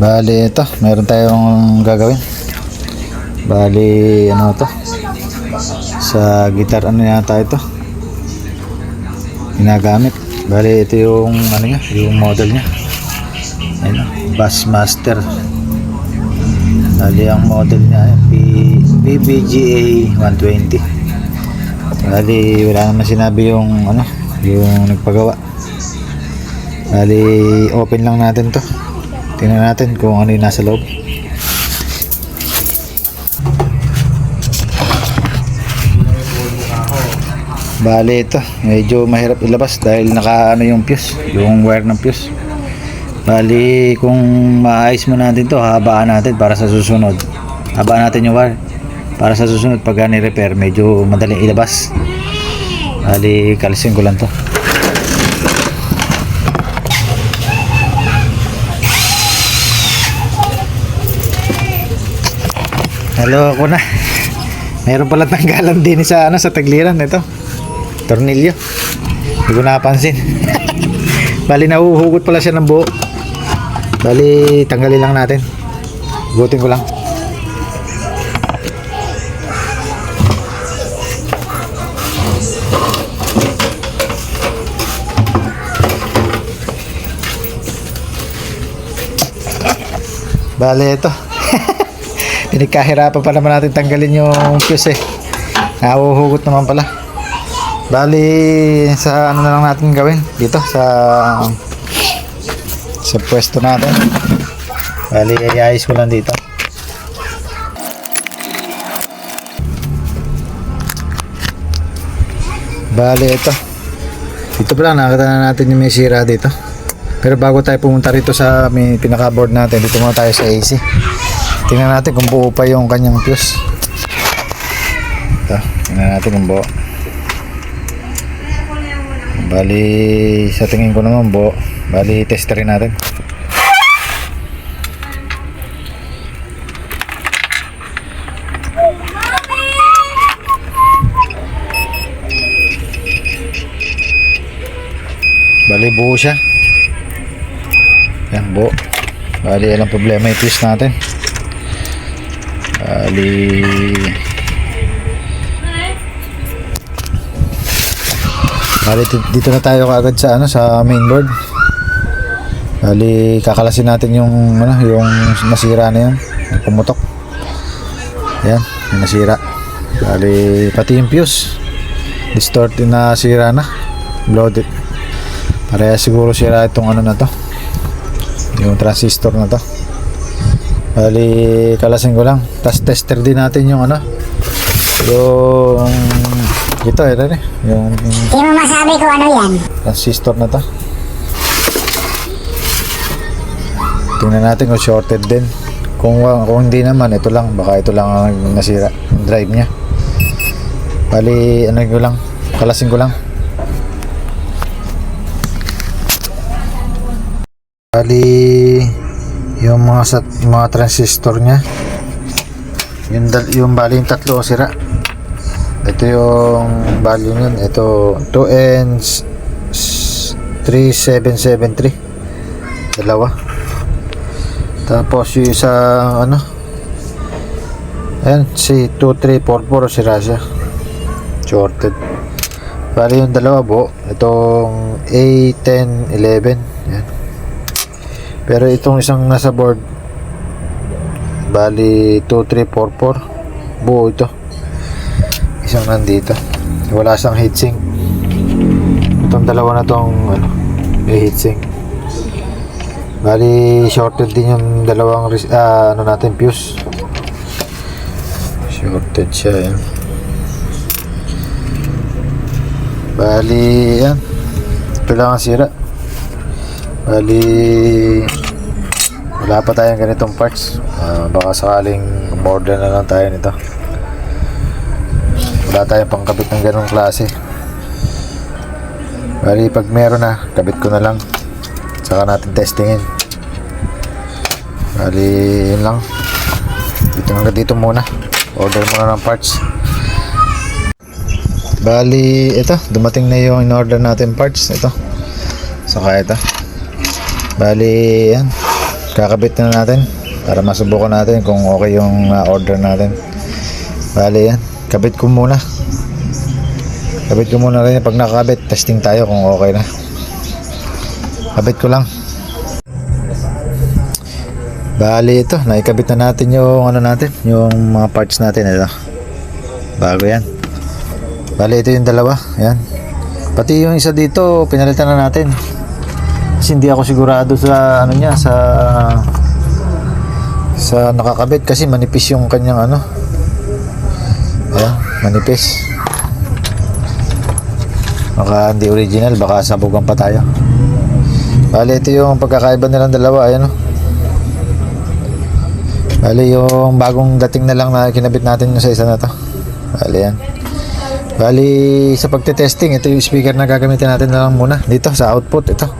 Bali ito, meron tayong gagawin. Bali ano to? Sa guitar ano yata ito? Ginagamit. Bali ito yung ano niya, yung model niya. Ayun, Bassmaster. Bali ang model niya PBGA 120. Bali wala naman sinabi yung ano, yung nagpagawa. Bali open lang natin to. Tingnan natin kung ano yung nasa loob. Bali ito, medyo mahirap ilabas dahil naka ano yung fuse, yung wire ng fuse. Bali kung maayos mo natin to, habaan natin para sa susunod. Habaan natin yung wire para sa susunod pag ni-repair, medyo madaling ilabas. Bali kalisin ko lang to. Hello ako na. Meron pala tanggalan din sa ano, sa tagliran nito. Tornilyo. Hindi ko napansin. Bali nahuhugot pala siya ng buo. Bali tanggalin lang natin. Hugutin ko lang. Bali ito. Pinagkahirapan pa naman natin tanggalin yung fuse eh. Nahuhugot naman pala. Bali sa ano na lang natin gawin dito sa pwesto natin. Bali iayos ko lang dito. Bali ito. Dito pala nakita na natin yung may sira dito. Pero bago tayo pumunta rito sa may pinaka-board natin, dito muna tayo sa AC. Tingnan natin kung buo pa yung kanyang fuse. Ito, tingnan natin kung buo. Bali, sa tingin ko naman buo. Bali, testerin natin. Bali, buo siya. Yan, buo. Bali, alang problema yung fuse natin. Bali dito na tayo kaagad sa ano, sa mainboard. Bali kakalasin natin yung ano, yung nasira na yun, pumutok. Yan, yung nasira. Bali pati yung fuse distorted na, sira na, bloated. Para siguro sira itong ano na to, yung transistor na to. Bali kalasin ko lang. Tapos tester din natin yung ano, yung ito rin yung hindi mo masabi kung ano yan, transistor na to. Tingnan natin kung shorted din. Kung hindi naman, ito lang, baka ito lang ang nasira, yung drive nya. Bali ano ko lang, kalasin ko lang. Bali yung mga transistor nya, yung bali yung tatlo sira. Ito yung value nun. Ito 2N3773, dalawa. Tapos yung isa ano, ayan, si 2344 sira siya, shorted. Bali yung dalawa buo. Itong A1011, yan. Pero itong isang nasa board, bali 2344 buo ito. Isang nandito, wala siyang heatsink. Itong dalawa na tong ano, may heatsink. Bali shorted din yung dalawang ano natin, fuse. Shorted siya yan. Bali yan, ito lang ang sira. Bali wala pa tayong ganitong parts. Baka sakaling order na lang tayo nito. Wala tayong pangkabit ng ganong klase. Bali pag meron na, kabit ko na lang, saka natin testingin. Bali yun lang. Hanggang dito muna. Order muna ng parts. Bali ito, dumating na yung in-order natin parts. Ito, saka ito. Bali yan, kakabit na natin para masubukan natin kung okay yung order natin. Bali yan, kabit ko muna rin. Pag nakakabit, testing tayo kung okay na. Kabit ko lang. Bali ito, naikabit na natin yung yung mga parts natin. Ito, bago yan. Bali ito yung dalawa, yan. Pati yung isa dito pinalitan na natin kasi hindi ako sigurado sa niya, sa nakakabit kasi manipis yung kanyang ayan, manipis. Baka hindi original, baka sabugan pa tayo. Bali ito yung pagkakaiba nilang dalawa, ayan Bali yung bagong dating na lang na kinabit natin yung sa isa na to. Bali yan. Bali sa pagte-testing, ito yung speaker na gagamitin natin na lang muna dito sa output. Ito,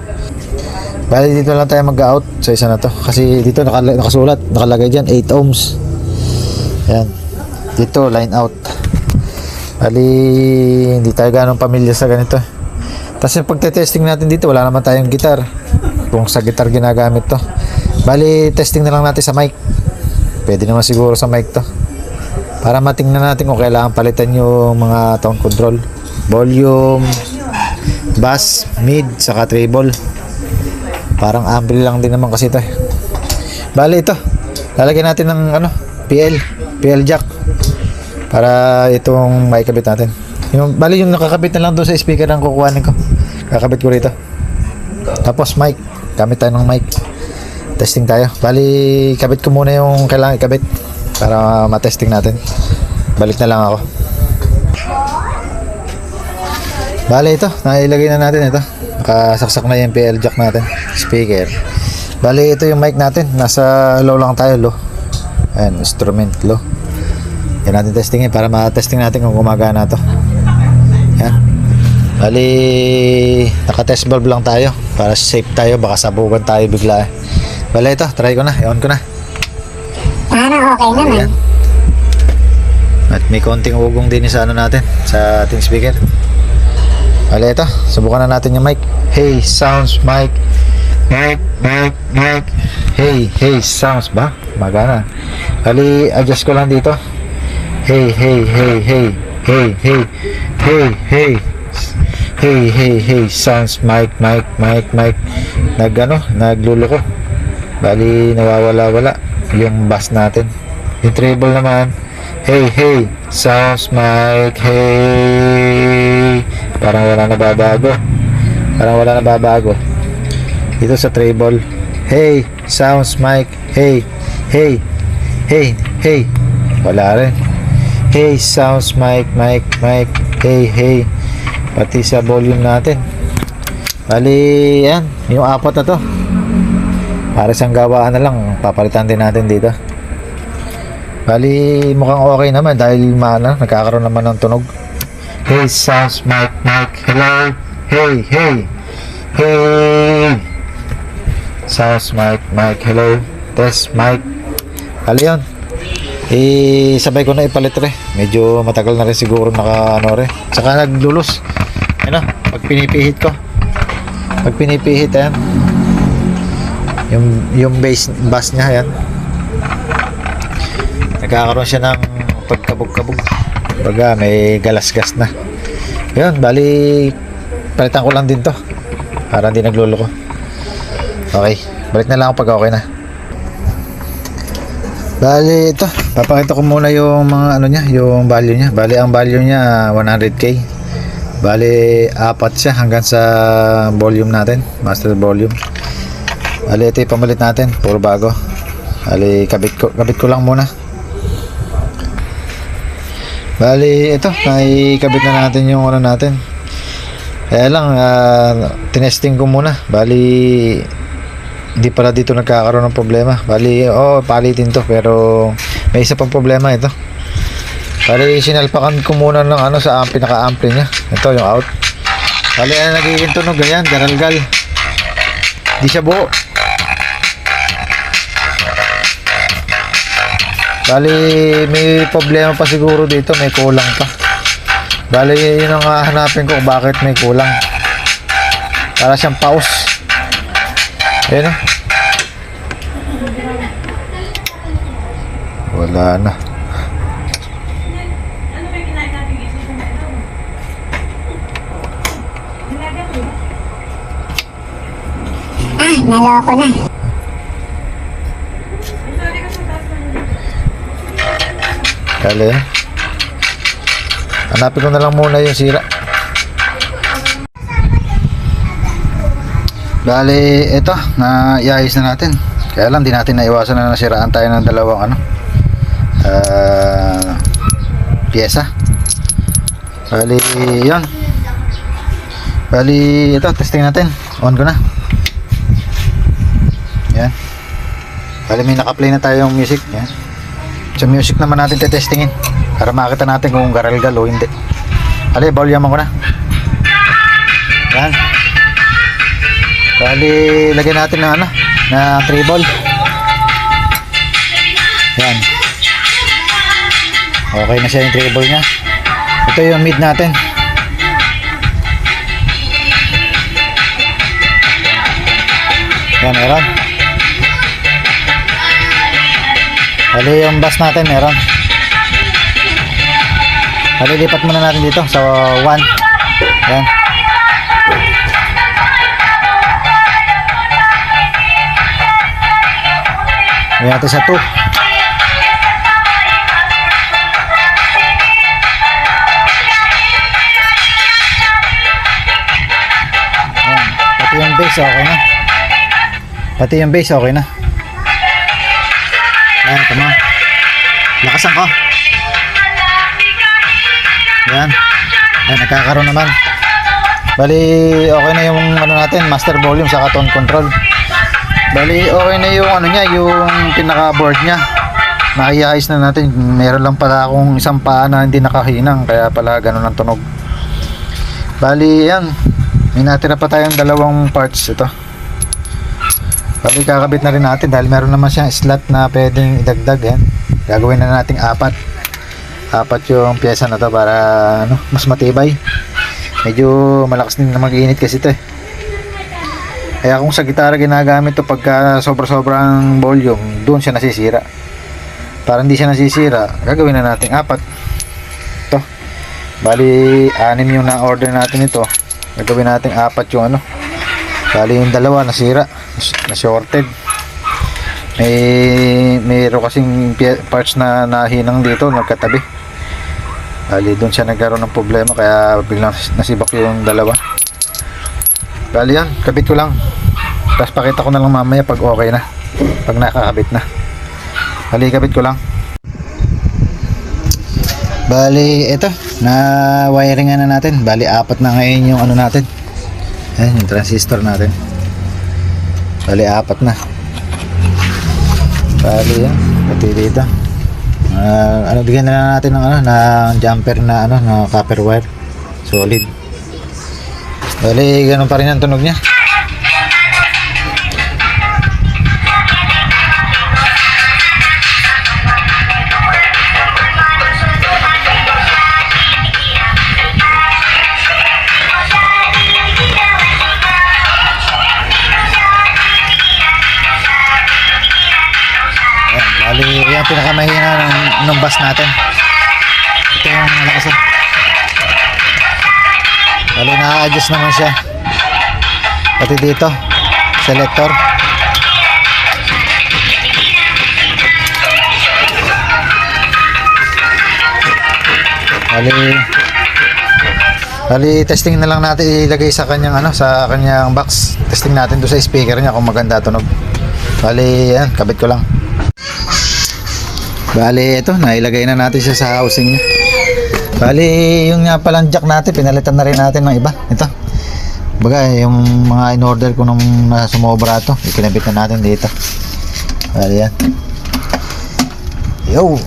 bali dito lang tayo mag-out sa isa na to kasi dito nakasulat, nakalagay dyan 8 ohms. Yan, dito line out. Bali hindi tayo ganong pamilya sa ganito. Tapos yung pagte-testing natin dito, wala naman tayong gitar. Kung sa gitar ginagamit to, bali testing na lang natin sa mic. Pwede naman siguro sa mic to para matingnan natin kung kailangan palitan yung mga tone control, volume, bass, mid, saka treble. Parang ampli lang din naman kasi ito. Bali ito, lalagyan natin ng PL jack para itong maikabit natin. Bali yung nakakabit na lang doon sa speaker ang kukuhanin ko. Kakabit ko rito. Tapos mic, gamit tayo ng mic. Testing tayo. Bali kabit ko muna yung kailangan ikabit para matesting natin. Balik na lang ako. Bali ito, nailagay na natin ito. Nakasaksak na yung PL jack natin, speaker. Bali ito yung mic natin, nasa low lang tayo, low. Ayan, instrument low. Yan natin testingin para ma-testing natin kung gumagana to. Yan. Bali naka-test valve lang tayo para safe tayo, baka sabugan tayo bigla. Bali ito, try ko na, i-on ko na. Sana okay naman. Ayan. At may konting ugong din sa natin, sa ating speaker. Bali ito, subukan na natin yung mic. Hey, sounds mic. Mic. Hey, sounds ba? Magana. Bali, adjust ko lang dito. Hey. Hey, sounds mic. Nagluloko. Bali, nawawala yung bass natin. Yung treble naman, hey, sounds mic, hey. Parang wala nababago. Dito sa treble, hey, sounds mic, hey. Wala rin. Hey, sounds mic, hey. Pati sa volume natin. Bali, yan, yung apat na to. Para siyang gawaan na lang, papalitan din natin dito. Bali mukhang okay naman dahil nagkakaroon naman ng tunog. Hey, sounds mic, hello. Hey. Sounds mic, hello. Test mic. Bali yun. Sabay ko na ipalit medyo matagal na rin siguro saka naglulus. Pag pinipihit ayan, yung bass niya, yan, nagkakaroon siya ng pagkabog-kabog, baga may galas-gas na. Yun, bali palitan ko lang din to para hindi nagluloko. Okay, balik na lang ako pag okay na. Bali ito, papakita ko muna yung mga yung value niya. Bali ang value niya 100k. Bali apat siya hanggang sa volume natin, master volume. Bali ito yung pamalit natin, puro bago. Bali kabit ko lang muna. Bali ito, naikabit na natin yung natin. Kaya lang tinesting ko muna. Bali hindi pala dito nagkakaroon ng problema. Bali palitin to, pero may isa pang problema ito. Bali sinalpakan ko muna ng sa pinaka-ampli niya. Ito yung out. Bali nagiging tunog ganyan, garalgal. Di siya buo. Bali may problema pa siguro dito, may kulang pa. Bali yun ang hanapin ko kung bakit may kulang. Para siyang pause. Ayan Wala na. Naloko na. Kali. Hanapin ko na lang muna yung sira. Bali, ito, iayos na natin. Kaya lang, di natin naiwasan na nasiraan tayo ng dalawang pyesa. Bali, yun. Bali, ito, testing natin. On ko na. Yan. Bali, may naka-play na tayong music. Yan. Sa music naman natin testingin para makita natin kung garalgal o hindi. Bali, volume ko na. Yan. Bali, lagyan natin ng na treble. Yan. Okay na siya yung treble nya. Ito yung mid natin. Yan, meron. Bali, yung bass natin meron. Bali, lipat muna natin dito sa 1. Yan. Lagyan natin sa 2. Ayan. Pati yung bass okay na. Pati yung bass okay na. Ayan, tama. Lakasan ko. Ayan. Ayan, nagkakaroon naman. Bali, okay na yung natin, master volume sa tone control. Bali, okay na yung niya, yung pinaka-board niya. Naiayos na natin. Meron lang pala akong isang paa na hindi nakahinang, kaya pala ganun ang tunog. Bali, yan. May natira pa tayong dalawang parts ito. Bali, kakabit na rin natin dahil meron naman siyang slot na pwedeng idagdag. Yan. Gagawin na nating 4 yung pyesa na to para mas matibay. Medyo malakas din na mag-iinit kasi ito eh. Kaya kung sa gitara ginagamit to pagka sobrang volume, doon siya nasisira. Para hindi siya nasisira, gagawin na natin 4. Ito. Bali, 6 yung na-order natin ito. Gagawin natin 4 yung Bali, yung 2 nasira, na-shorted. Mayroon kasing parts na nahinang dito, nagkatabi. Bali, doon siya nagkaroon ng problema, kaya biglang nasibak yung 2. Bali yan, kabit ko lang. Tapos pakita ko na lang mamaya pag okay na. Pag nakakabit na. Bali, kabit ko lang. Bali, ito. Na-wiringan na natin. Bali, 4 na ngayon yung natin. Ayan, yung transistor natin. Bali, 4 na. Bali, yan. Pati dito. Bigyan na lang natin ng na jumper na na copper wire. Solid. Bali, ganun pa rin ang tunog niya. Bali, yan pinakamahina ng bass natin. Ito yung malakas. Bali, na-adjust naman siya. Pati dito, selector. Bali, testing na lang natin ilagay sa kanyang sa kanyang box. Testing natin doon sa speaker niya kung maganda tunog. Bali, yan, kabit ko lang. Bali, ito, nailagay na natin siya sa housing niya. Bali, yung nga palang jack natin, pinalitan na rin natin ng iba. Ito. Baga, yung mga in-order ko nung sumobra ito, ikinabit na natin dito. Bali, yan. Yo!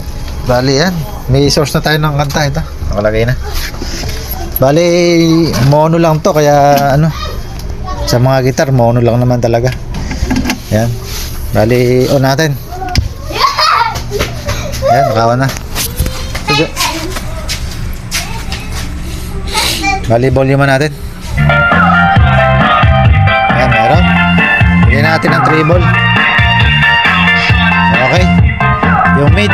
Bali, yan. May source na tayo ng kanta. Ito, nakalagay na. Bali, mono lang to, kaya sa mga gitar, mono lang naman talaga. Yan. Bali, on natin. Yan, nakawan na. Sige. Bali, volume natin. Ayan, meron. Bigyan natin ng treble. Okay. Yung mid.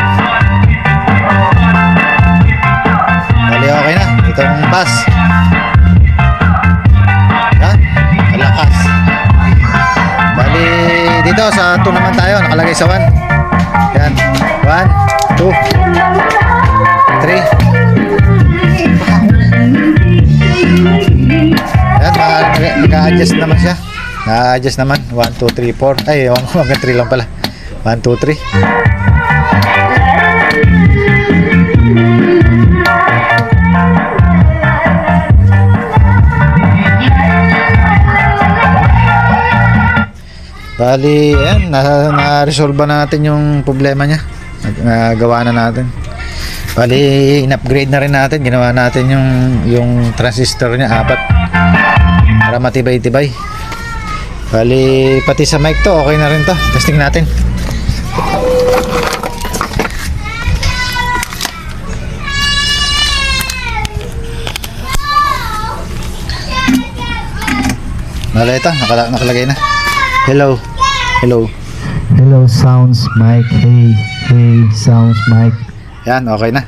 malakas. Yan, malakas. Bali, dito sa 2 naman tayo, nakalagay sa 1. Yan, 1, 2, 3. Yan, nag-a-adjust naman siya. Na-adjust naman. 1, 2, 3, 4. Ay, hanggang 3 lang pala. 1, 2, 3. Bali, ayan, na-resolve na natin yung problema niya. Nagawa na natin. Bali, in-upgrade na rin natin. Ginawa natin yung transistor niya, 4. Para matibay-tibay. Bali, pati sa mic to, okay na rin to. Testing natin. Bali, ito, nakalagay na. Hello. Hello. Hello, sounds mic. Hey. Hey, sounds mic. Yan, okay na.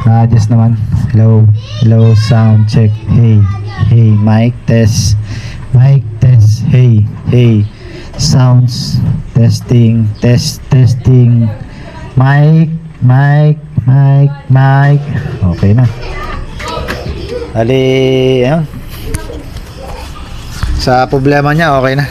Na-adjust naman. Hello. Hello, sound check. Hey. Hey, mic test. Mic test. Hey. Hey. Sounds testing. Testing. Mic. Okay na. Bali, ayun. Sa problema niya, okay na.